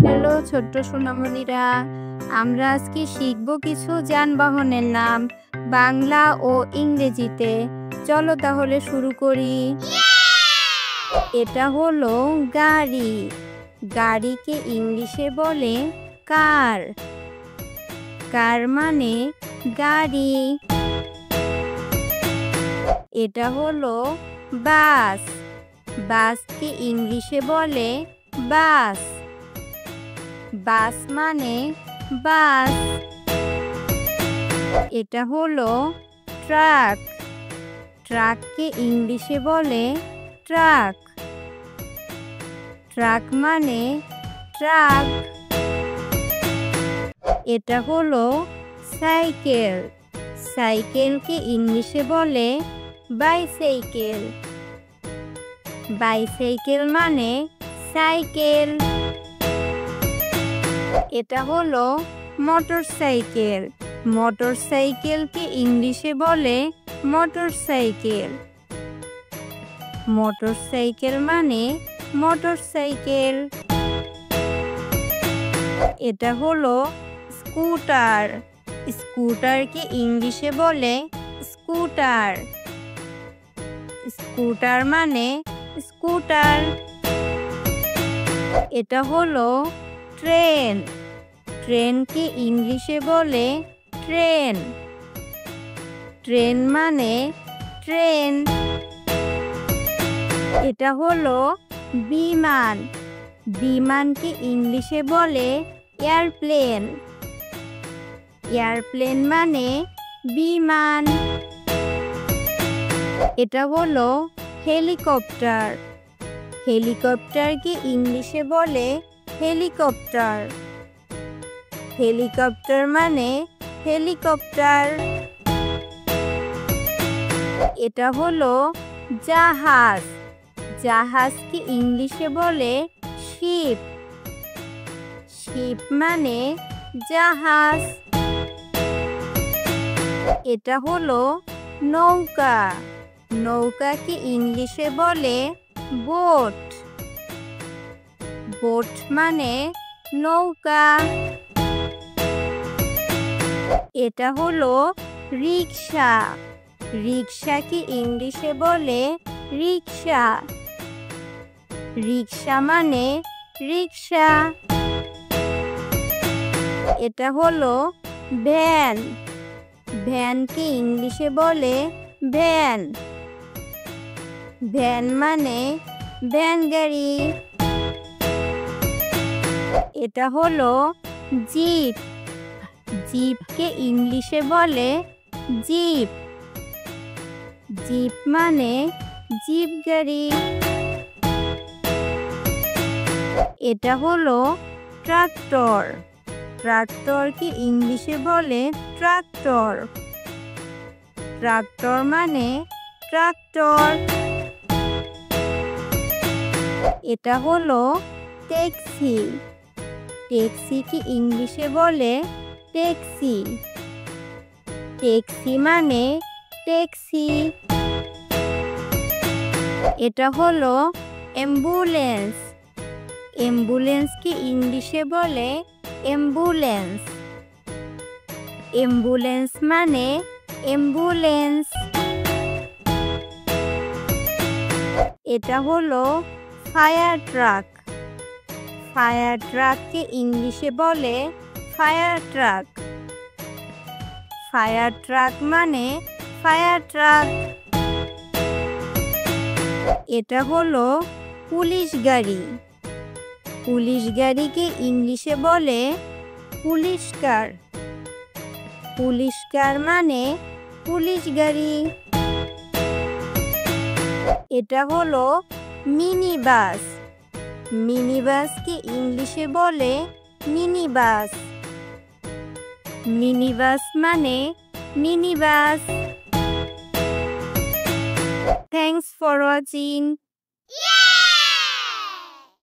Hello ছোট্ট সোনামণিরা, আমরা আজকে শিখব কিছু যানবাহনের নাম বাংলা ও ইংরেজিতে। চলো তাহলে শুরু করি। এটা হলো গাড়ি। গাড়িকে ইংলিশে বলে কার। কার মানে গাড়ি। এটা হলো বাস। বাসকে ইংলিশে বলে বাস। বাস মানে বাস। এটা হলো ট্রাক। ট্রাককে ইংলিশে বলে ট্রাক। ট্রাক মানে ট্রাক। এটা হলো সাইকেল। সাইকেলকে ইংলিশে বলে বাইসাইকেল। বাইসাইকেল মানে সাইকেল। এটা হলো মোটরসাইকেল। মোটরসাইকেলকে ইংলিশে বলে মোটরসাইকেল। মোটরসাইকেল মানে মোটরসাইকেল। এটা হলো স্কুটার। স্কুটারকে ইংলিশে বলে স্কুটার। স্কুটার মানে স্কুটার। এটা হলো ট্রেন। ট্রেনকে ইংলিশে বলে ট্রেন। ট্রেন মানে ট্রেন। এটা হলো বিমান। বিমানকে ইংলিশে বলে এয়ারপ্লেন। এয়ারপ্লেন মানে বিমান। এটা হলো হেলিকপ্টার। হেলিকপ্টারকে ইংলিশে বলে হেলিকপ্টার। হেলিকপ্টার মানে হেলিকপ্টার। এটা হলো জাহাজ। জাহাজকে ইংলিশে বলে শিপ। শিপ মানে জাহাজ। এটা হলো নৌকা। নৌকাকে ইংলিশে বলে বোট। বোট মানে নৌকা। এটা হলো রিক্সা। রিক্সাকে ইংলিশে বলে রিক্সা। রিক্সা মানে রিক্সা। এটা হলো ভ্যান। ভ্যানকে ইংলিশে বলে ভ্যান। ভ্যান মানে ভ্যান গাড়ি। এটা হলো জিপ। জিপকে ইংলিশে বলে জিপ। জিপ মানে জিপ গাড়ি। এটা হলো ট্রাক্টর। ট্রাক্টরকে ইংলিশে বলে ট্রাক্টর। ট্রাক্টর মানে ট্রাক্টর। এটা হলো ট্যাক্সি। ট্যাক্সিকে ইংলিশে বলে ট্যাক্সি। ট্যাক্সি মানে ট্যাক্সি। এটা হলো অ্যাম্বুলেন্স। অ্যাম্বুলেন্সকে ইংলিশে বলে অ্যাম্বুলেন্স। অ্যাম্বুলেন্স মানে অ্যাম্বুলেন্স। এটা হলো ফায়ার ট্রাক। ফায়ার ট্রাককে ইংলিশে বলে ফায়ার ট্রাক। ফায়ার ট্রাক মানে ফায়ার ট্রাক। এটা হলো পুলিশ গাড়ি। পুলিশ গাড়িকে ইংলিশে বলে পুলিশ কার। পুলিশ কার মানে পুলিশ গাড়ি। এটা হলো মিনি বাস। মিনি বাসকে ইংলিশে বলে মিনি বাস। মিনি বাস মানে mini bus. Thanks for watching.